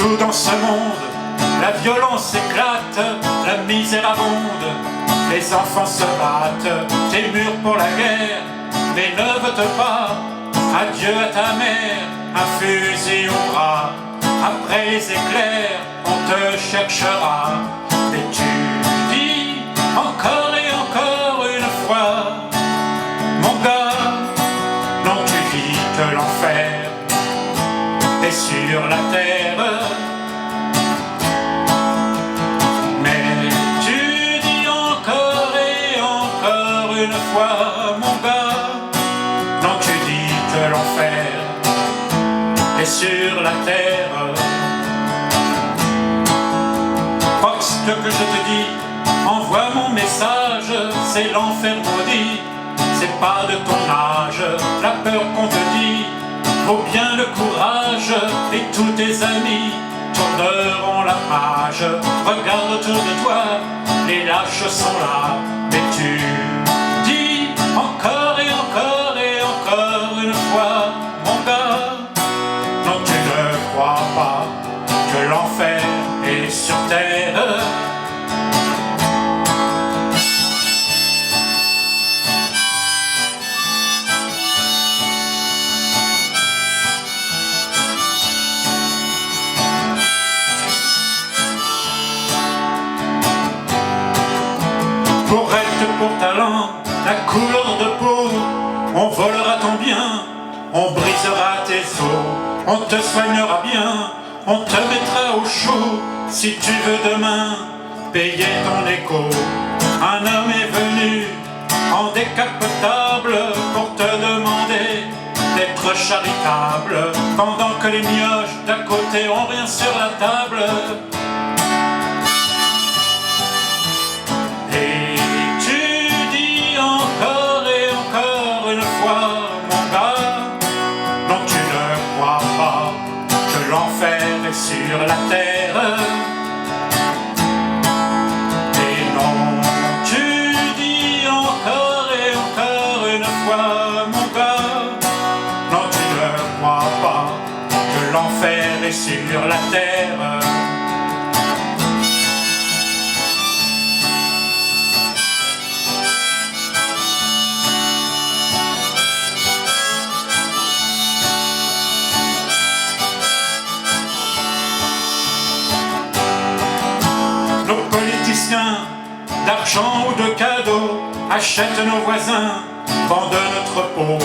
Partout dans ce monde, la violence éclate, la misère abonde, les enfants se battent, t'es mûr pour la guerre, mais ne vote pas, adieu à ta mère, un fusil au bras, après les éclairs, on te cherchera, mais tu dis encore et encore une fois, mon gars, non tu vis que l'enfer est sur la terre. Mais tu dis encore et encore une fois, mon gars, non tu dis que l'enfer est sur la terre. Crois que ce que je te dis, envoie mon message, c'est l'enfer maudit, c'est pas de ton âge, la peur qu'on te dit, faut bien le courage, et tous tes amis tourneront la page. Regarde autour de toi, les lâches sont là, mais tu dis encore et encore et encore une fois, mon gars, non tu ne crois pas que l'enfer est sur terre. Pour talent, la couleur de peau, on volera ton bien, on brisera tes os, on te soignera bien, on te mettra au chaud, si tu veux demain payer ton écho. Un homme est venu en décapotable pour te demander d'être charitable, pendant que les mioches d'à côté ont rien sur la table. Sur la terre, et non, tu dis encore et encore une fois, mon gars, non, tu ne crois pas que l'enfer est sur la terre. D'argent ou de cadeaux, achètent nos voisins, vendent notre peau.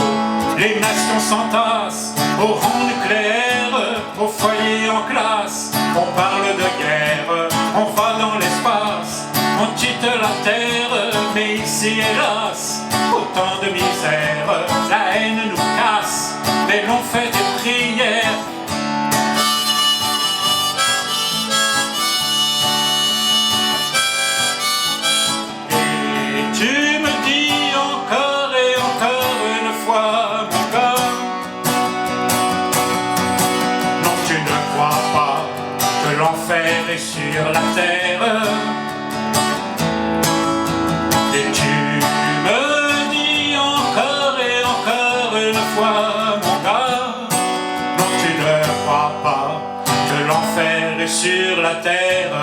Les nations s'entassent au rang nucléaire, au foyer en classe. On parle de guerre, on va dans l'espace, on quitte la terre, mais ici hélas, autant de misère, la haine nous casse, mais l'on fait des prières. Tu me dis encore et encore une fois, mon gars, non tu ne crois pas que l'enfer est sur la terre. Et tu me dis encore et encore une fois, mon gars, non tu ne crois pas que l'enfer est sur la terre.